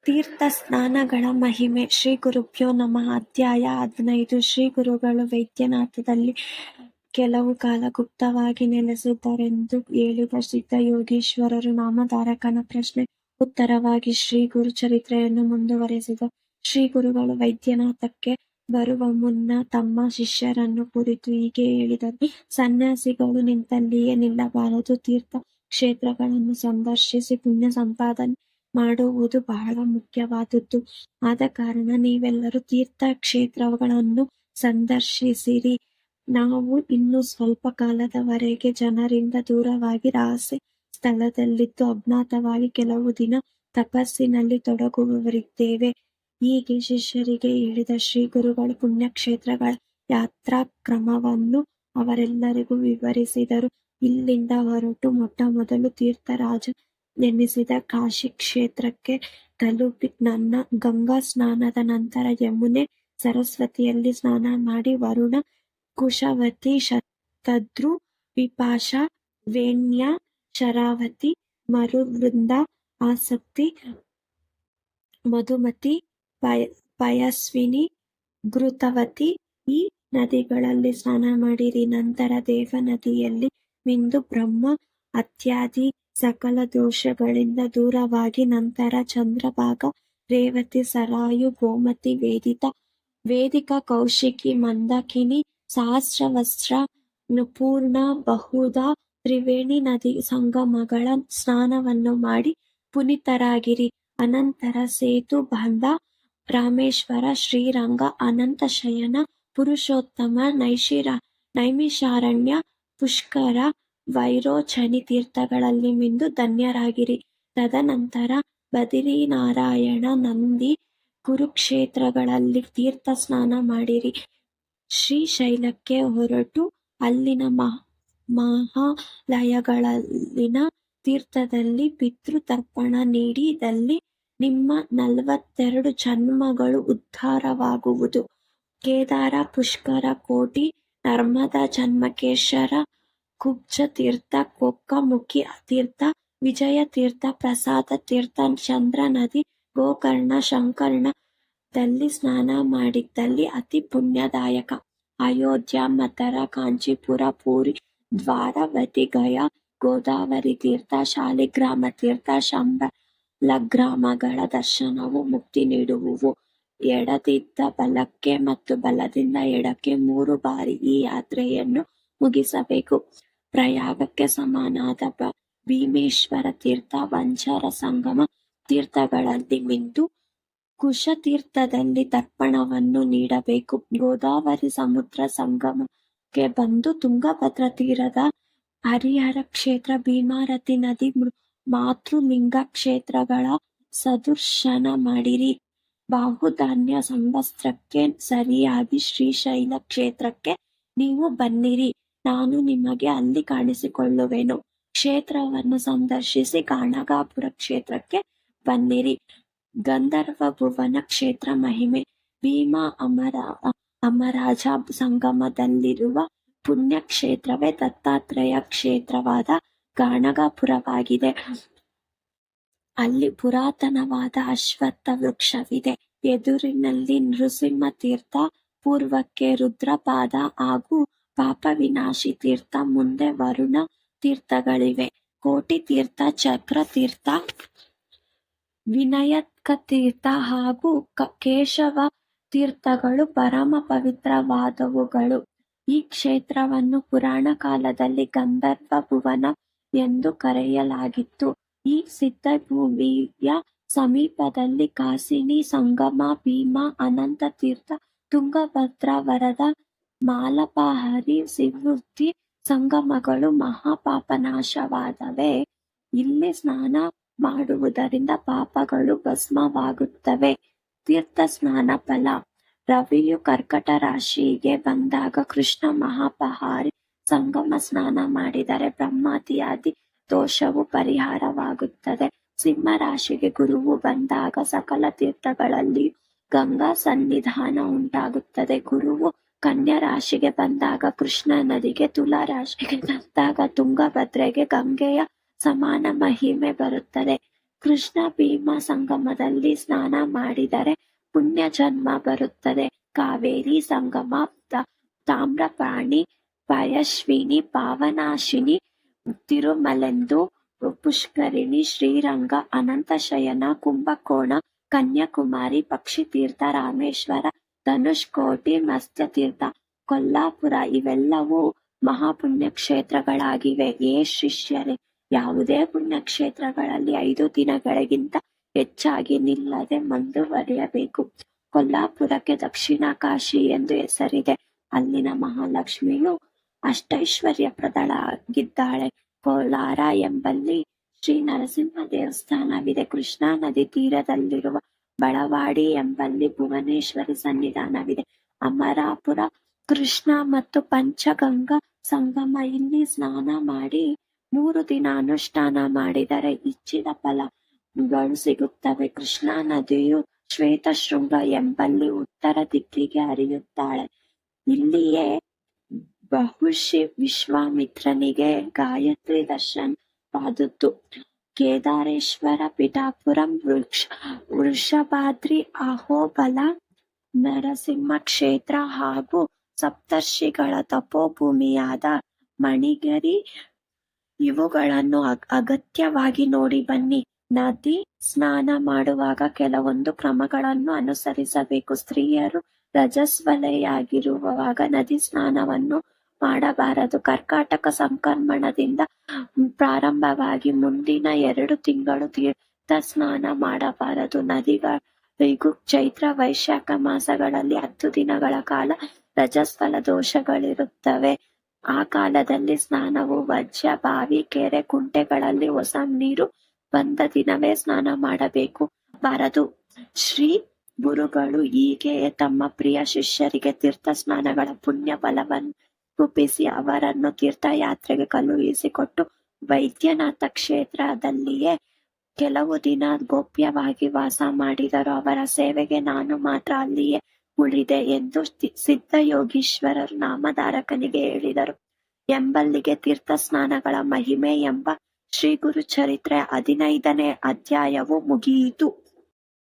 ತೀರ್ಥ ಸ್ನಾನಗಳ ಮಹಿಮೆ. ಶ್ರೀ ಗುರುಭ್ಯೋ ನಮಃ. ಅಧ್ಯಾಯ 15. ಶ್ರೀ ಗುರುಗಳು ವೈದ್ಯನಾಥದಲ್ಲಿ ಕೆಲವು ಕಾಲ ಗುಪ್ತವಾಗಿ ನೆಲೆಸಿದ್ದರೆಂದು ಹೇಳಿದ ಸಿದ್ಧಯೋಗೀಶ್ವರರು ನಾಮಧಾರಕನ ಪ್ರಶ್ನೆ ಉತ್ತರವಾಗಿ ಶ್ರೀ ಗುರುಚರಿತ್ರೆಯನ್ನು ಮುಂದುವರೆಸಿದ. ಶ್ರೀ ಗುರುಗಳು ವೈದ್ಯನಾಥಕ್ಕೆ ಬರುವ ಮುನ್ನ ತಮ್ಮ ಶಿಷ್ಯರನ್ನು ಕುರಿತು ಹೀಗೆ ಹೇಳಿದರು. ಸನ್ಯಾಸಿಗಳು ನಿಂತಲ್ಲಿಯೇ ನಿಲ್ಲಬಾರದು. ತೀರ್ಥ ಕ್ಷೇತ್ರಗಳನ್ನು ಸಂದರ್ಶಿಸಿ ಪುಣ್ಯ ಸಂಪಾದನೆ ಮಾಡುವುದು ಬಹಳ ಮುಖ್ಯವಾದದ್ದು. ಆದ ಕಾರಣ ನೀವೆಲ್ಲರೂ ತೀರ್ಥ ಕ್ಷೇತ್ರಗಳನ್ನು ಸಂದರ್ಶಿಸಿರಿ. ನಾವು ಇನ್ನು ಸ್ವಲ್ಪ ಕಾಲದವರೆಗೆ ಜನರಿಂದ ದೂರವಾಗಿ ರಹಸ್ಯ ಸ್ಥಳದಲ್ಲಿದ್ದು ಅಜ್ಞಾತವಾಗಿ ಕೆಲವು ದಿನ ತಪಸ್ಸಿನಲ್ಲಿ ತೊಡಗುವವರಿದ್ದೇವೆ. ಹೀಗೆ ಶಿಷ್ಯರಿಗೆ ಹೇಳಿದ ಶ್ರೀ ಗುರುಗಳು ಪುಣ್ಯಕ್ಷೇತ್ರಗಳ ಯಾತ್ರಾಕ್ರಮವನ್ನು ಅವರೆಲ್ಲರಿಗೂ ವಿವರಿಸಿದರು. ಇಲ್ಲಿಂದ ಹೊರಟು ಮೊಟ್ಟಮೊದಲು ತೀರ್ಥರಾಜ ಎನ್ನಿಸಿದ ಕಾಶಿ ಕ್ಷೇತ್ರಕ್ಕೆ ತಲುಪಿ ಗಂಗಾ ಸ್ನಾನದ ನಂತರ ಯಮುನೆ, ಸರಸ್ವತಿಯಲ್ಲಿ ಸ್ನಾನ ಮಾಡಿ ವರುಣ, ಕುಶವತಿ, ಶತದ್ರು, ವಿಪಾಶಾ, ವೇಣ್ಯ, ಶರಾವತಿ, ಮರುವೃಂದ, ಆಸಕ್ತಿ, ಮಧುಮತಿ, ಪಯಸ್ವಿನಿ, ಘೃತವತಿ ಈ ನದಿಗಳಲ್ಲಿ ಸ್ನಾನ ಮಾಡಿರಿ. ನಂತರ ದೇವನದಿಯಲ್ಲಿ ಮಿಂದು ಬ್ರಹ್ಮ ಹತ್ಯಾದಿ ಸಕಲ ದೋಷಗಳಿಂದ ದೂರವಾಗಿ ನಂತರ ಚಂದ್ರಭಾಗ, ರೇವತಿ, ಸರಾಯು, ಗೋಮತಿ, ವೇದಿಕಾ, ಕೌಶಿಕಿ, ಮಂದಾಕಿನಿ, ಸಹಸ್ರವಸ್ತ್ರ, ಪೂರ್ಣ, ಬಹುಧಾ, ತ್ರಿವೇಣಿ ನದಿ ಸಂಗಮಗಳ ಸ್ನಾನವನ್ನು ಮಾಡಿ ಪುನೀತರಾಗಿರಿ. ಅನಂತರ ಸೇತು ಬಂಧ, ರಾಮೇಶ್ವರ, ಶ್ರೀರಂಗ, ಅನಂತ ಶಯನ, ಪುರುಷೋತ್ತಮ, ನೈಮಿಷಾರಣ್ಯ, ಪುಷ್ಕರ, ವೈರೋಚನಿ ತೀರ್ಥಗಳಲ್ಲಿ ಮಿಂದು ಧನ್ಯರಾಗಿರಿ. ತದನಂತರ ಬದರಿನಾರಾಯಣ, ನಂದಿ, ಕುರುಕ್ಷೇತ್ರಗಳಲ್ಲಿ ತೀರ್ಥ ಸ್ನಾನ ಮಾಡಿರಿ. ಶ್ರೀಶೈಲಕ್ಕೆ ಹೊರಟು ಅಲ್ಲಿನ ಮಹಾಲಯಗಳಲ್ಲಿನ ತೀರ್ಥದಲ್ಲಿ ಪಿತೃತರ್ಪಣ ನೀಡಿದಲ್ಲಿ ನಿಮ್ಮ 42 ಜನ್ಮಗಳು ಉದ್ಧಾರವಾಗುವುದು. ಕೇದಾರ, ಪುಷ್ಕರ, ಕೋಟಿ, ನರ್ಮದಾ, ಜನ್ಮಕೇಶ್ವರ, ಕುಬ್ಜ ತೀರ್ಥ, ಕೊಕ್ಕಮುಖಿ ತೀರ್ಥ, ವಿಜಯ ತೀರ್ಥ, ಪ್ರಸಾದ ತೀರ್ಥ, ಚಂದ್ರ ನದಿ, ಗೋಕರ್ಣ, ಶಂಕರ್ಣದಲ್ಲಿ ಸ್ನಾನ ಮಾಡಿದ್ದಲ್ಲಿ ಅತಿ ಪುಣ್ಯದಾಯಕ. ಅಯೋಧ್ಯ, ಮಥುರಾ, ಕಾಂಚೀಪುರ, ಪುರಿ, ದ್ವಾರವತಿ, ಗಯಾ, ಗೋದಾವರಿ ತೀರ್ಥ, ಶಾಲಿಗ್ರಾಮ ತೀರ್ಥ, ಶಂಬಲಗ್ರಾಮಗಳ ದರ್ಶನವು ಮುಕ್ತಿ ನೀಡುವುವು. ಎಡದಿಂದ ಬಲಕ್ಕೆ ಮತ್ತು ಬಲದಿಂದ ಎಡಕ್ಕೆ 3 ಬಾರಿ ಈ ಯಾತ್ರೆಯನ್ನು ಮುಗಿಸಬೇಕು. ಪ್ರಯಾಗಕ್ಕೆ ಸಮನಾದ ಭೀಮೇಶ್ವರ ತೀರ್ಥ, ವಂಚರ ಸಂಗಮ ತೀರ್ಥಗಳಲ್ಲಿ ಮಿಂದು ಕುಶತೀರ್ಥದಲ್ಲಿ ತರ್ಪಣವನ್ನು ನೀಡಬೇಕು. ಗೋದಾವರಿ ಸಮುದ್ರ ಸಂಗಮಕ್ಕೆ ಬಂದು ತುಂಗಭದ್ರಾ ತೀರದ ಹರಿಹರ ಕ್ಷೇತ್ರ, ಭೀಮಾರತಿ ನದಿ, ಮಾತೃಲಿಂಗ ಕ್ಷೇತ್ರಗಳ ಸದರ್ಶನ ಮಾಡಿರಿ. ಬಾಹುಧಾನ್ಯ ಸಂವತ್ಸರಕ್ಕೆ ಸರಿಯಾಗಿ ಶ್ರೀಶೈಲ ಕ್ಷೇತ್ರಕ್ಕೆ ನೀವು ಬನ್ನಿರಿ. ನಾನು ನಿಮಗೆ ಅಲ್ಲಿ ಕಾಣಿಸಿಕೊಳ್ಳುವೆನು. ಕ್ಷೇತ್ರವನ್ನು ಸಂದರ್ಶಿಸಿ ಗಾಣಗಾಪುರ ಕ್ಷೇತ್ರಕ್ಕೆ ಬನ್ನಿರಿ. ಗಂಧರ್ವ ಭುವನ ಕ್ಷೇತ್ರ ಮಹಿಮೆ. ಭೀಮಾ ಅಮರಾಜ ಸಂಗಮದಲ್ಲಿರುವ ಪುಣ್ಯ ಕ್ಷೇತ್ರವೇ ದತ್ತಾತ್ರೇಯ ಕ್ಷೇತ್ರವಾದ ಗಾಣಗಾಪುರವಾಗಿದೆ. ಅಲ್ಲಿ ಪುರಾತನವಾದ ಅಶ್ವತ್ಥ ವೃಕ್ಷವಿದೆ. ಎದುರಿನಲ್ಲಿ ನೃಸಿಂಹ ತೀರ್ಥ, ಪೂರ್ವಕ್ಕೆ ರುದ್ರಪಾದ ಹಾಗೂ ಪಾಪವಿನಾಶಿ ತೀರ್ಥ, ಮುಂದೆ ವರುಣ ತೀರ್ಥಗಳಿವೆ. ಕೋಟಿ ತೀರ್ಥ, ಚಕ್ರ ತೀರ್ಥ, ವಿನಾಯಕ ತೀರ್ಥ ಹಾಗೂ ಕೇಶವ ತೀರ್ಥಗಳು ಪರಮ ಪವಿತ್ರವಾದವುಗಳು. ಈ ಕ್ಷೇತ್ರವನ್ನು ಪುರಾಣ ಕಾಲದಲ್ಲಿ ಗಂಧರ್ವ ಭುವನ ಎಂದು ಕರೆಯಲಾಗಿತ್ತು. ಈ ಸಿದ್ಧಭೂಮಿಯ ಸಮೀಪದಲ್ಲಿ ಕಾಸಿನಿ ಸಂಗಮ, ಭೀಮಾ, ಅನಂತ ತೀರ್ಥ, ತುಂಗಭದ್ರಾ, ವರದಾ, ಮಾಲಪಹರಿ, ಸಿವೃತ್ತಿ ಸಂಗಮಗಳು ಮಹಾಪಾಪನಾಶವಾದವೇ. ಇಲ್ಲಿ ಸ್ನಾನ ಮಾಡುವುದರಿಂದ ಪಾಪಗಳು ಭಸ್ಮವಾಗುತ್ತವೆ. ತೀರ್ಥ ಸ್ನಾನ ಫಲ. ರವಿಯು ಕರ್ಕಟ ರಾಶಿಗೆ ಬಂದಾಗ ಕೃಷ್ಣ ಮಹಾಪಹಾರಿ ಸಂಗಮ ಸ್ನಾನ ಮಾಡಿದರೆ ಬ್ರಹ್ಮಾದಿಯಾದಿ ದೋಷವು ಪರಿಹಾರವಾಗುತ್ತದೆ. ಸಿಂಹ ರಾಶಿಗೆ ಗುರುವು ಬಂದಾಗ ಸಕಲ ತೀರ್ಥಗಳಲ್ಲಿ ಗಂಗಾ ಸನ್ನಿಧಾನ ಉಂಟಾಗುತ್ತದೆ. ಗುರುವು ಕನ್ಯಾ ರಾಶಿಗೆ ಬಂದಾಗ ಕೃಷ್ಣ ನದಿಗೆ, ತುಲಾ ರಾಶಿಗೆ ಬಂದಾಗ ತುಂಗಭದ್ರೆಗೆ ಗಂಗೆಯ ಸಮಾನ ಮಹಿಮೆ ಬರುತ್ತದೆ. ಕೃಷ್ಣ ಭೀಮ ಸಂಗಮದಲ್ಲಿ ಸ್ನಾನ ಮಾಡಿದರೆ ಪುಣ್ಯ ಜನ್ಮ ಬರುತ್ತದೆ. ಕಾವೇರಿ ಸಂಗಮ, ತಾಮ್ರಪಾಣಿ, ಪಯಸ್ವಿನಿ, ಪಾವನಾಶಿನಿ, ತಿರುಮಲೆಂದು, ಪುಷ್ಕರಿಣಿ, ಶ್ರೀರಂಗ, ಅನಂತಶಯನ, ಕುಂಭಕೋಣ, ಕನ್ಯಾಕುಮಾರಿ, ಪಕ್ಷಿತೀರ್ಥ, ರಾಮೇಶ್ವರ, ಧನುಷ್ಕೋಟಿ, ಮತ್ಸ್ಯತೀರ್ಥ, ಕೊಲ್ಲಾಪುರ ಇವೆಲ್ಲವೂ ಮಹಾಪುಣ್ಯಕ್ಷೇತ್ರಗಳಾಗಿವೆ. ಶಿಷ್ಯರೇ, ಯಾವುದೇ ಪುಣ್ಯಕ್ಷೇತ್ರಗಳಲ್ಲಿ 5 ದಿನಗಳಿಗಿಂತ ಹೆಚ್ಚಾಗಿ ನಿಲ್ಲದೆ ಮುಂದುವರಿಯಬೇಕು. ಕೊಲ್ಲಾಪುರಕ್ಕೆ ದಕ್ಷಿಣ ಕಾಶಿ ಎಂದು ಹೆಸರಿದೆ. ಅಲ್ಲಿನ ಮಹಾಲಕ್ಷ್ಮಿಯು ಅಷ್ಟೈಶ್ವರ್ಯಪ್ರದಳಾಗಿದ್ದಾಳೆ. ಕೋಲಾರ ಎಂಬಲ್ಲಿ ಶ್ರೀ ನರಸಿಂಹ ದೇವಸ್ಥಾನವಿದೆ. ಕೃಷ್ಣಾ ನದಿ ತೀರದಲ್ಲಿರುವ ಬಳವಾಡಿ ಎಂಬಲ್ಲಿ ಭುವನೇಶ್ವರಿ ಸನ್ನಿಧಾನವಿದೆ. ಅಮರಾಪುರ ಕೃಷ್ಣ ಮತ್ತು ಪಂಚಗಂಗಾ ಸಂಗಮ. ಇಲ್ಲಿ ಸ್ನಾನ ಮಾಡಿ 3 ದಿನ ಅನುಷ್ಠಾನ ಮಾಡಿದರೆ ಇಚ್ಛಿತ ಫಲಗಳು ಸಿಗುತ್ತವೆ. ಕೃಷ್ಣಾ ನದಿಯು ಶ್ವೇತಶೃಂಗ ಎಂಬಲ್ಲಿ ಉತ್ತರ ದಿಕ್ಕಿಗೆ ಹರಿಯುತ್ತಾಳೆ. ಇಲ್ಲಿಯೇ ಬಹುಶಿ ವಿಶ್ವಾಮಿತ್ರನಿಗೆ ಗಾಯತ್ರಿ ದರ್ಶನವಾದದ್ದು. ಕೇದಾರೇಶ್ವರ, ಪಿಠಾಪುರಂ, ವೃಷಭಾದ್ರಿ, ಅಹೋಬಲ, ನರಸಿಂಹ ಕ್ಷೇತ್ರ ಹಾಗೂ ಸಪ್ತರ್ಷಿಗಳ ತಪೋಭೂಮಿಯಾದ ಮಣಿಗಿರಿ ಇವುಗಳನ್ನು ಅಗತ್ಯವಾಗಿ ನೋಡಿ ಬನ್ನಿ. ನದಿ ಸ್ನಾನ ಮಾಡುವಾಗ ಕೆಲವೊಂದು ಕ್ರಮಗಳನ್ನು ಅನುಸರಿಸಬೇಕು. ಸ್ತ್ರೀಯರು ರಜಸ್ವಲೆಯಾಗಿರುವಾಗ ನದಿ ಸ್ನಾನವನ್ನು ಮಾಡಬಾರದು. ಕರ್ಕಾಟಕ ಸಂಕ್ರಮಣದಿಂದ ಪ್ರಾರಂಭವಾಗಿ ಮುಂದಿನ 2 ತಿಂಗಳು ತೀರ್ಥ ಸ್ನಾನ ಮಾಡಬಾರದು. ನದಿಗಳಿಗೂ ಚೈತ್ರ ವೈಶಾಖ ಮಾಸಗಳಲ್ಲಿ 10 ದಿನಗಳ ಕಾಲ ರಜಸ್ವಲ ದೋಷಗಳಿರುತ್ತವೆ. ಆ ಕಾಲದಲ್ಲಿ ಸ್ನಾನವು ವಜ್ರ, ಬಾವಿ, ಕೆರೆ, ಕುಂಟೆಗಳಲ್ಲಿ ಹೊಸ ನೀರು ಬಂದ ದಿನವೇ ಸ್ನಾನ ಮಾಡಬೇಕು ಬಾರದು. ಶ್ರೀ ಗುರುಗಳು ಹೀಗೆಯೇ ತಮ್ಮ ಪ್ರಿಯ ಶಿಷ್ಯರಿಗೆ ತೀರ್ಥ ಸ್ನಾನಗಳ ಪುಣ್ಯ ಫಲವನ್ನು ರೂಪಿಸಿ ಅವರನ್ನು ತೀರ್ಥಯಾತ್ರೆಗೆ ಕಳುಹಿಸಿಕೊಟ್ಟು ವೈದ್ಯನಾಥ ಕ್ಷೇತ್ರದಲ್ಲಿಯೇ ಕೆಲವು ದಿನ ಗೋಪ್ಯವಾಗಿ ವಾಸ ಮಾಡಿದರು. ಅವರ ಸೇವೆಗೆ ನಾನು ಮಾತ್ರ ಅಲ್ಲಿಯೇ ಉಳಿದೆ ಎಂದು ಸಿದ್ಧಯೋಗೀಶ್ವರರು ನಾಮಧಾರಕನಿಗೆ ಹೇಳಿದರು. ಎಂಬಲ್ಲಿಗೆ ತೀರ್ಥ ಸ್ನಾನಗಳ ಮಹಿಮೆ ಎಂಬ ಶ್ರೀ ಗುರು ಚರಿತ್ರೆ 15ನೇ ಅಧ್ಯಾಯವು ಮುಗಿಯಿತು.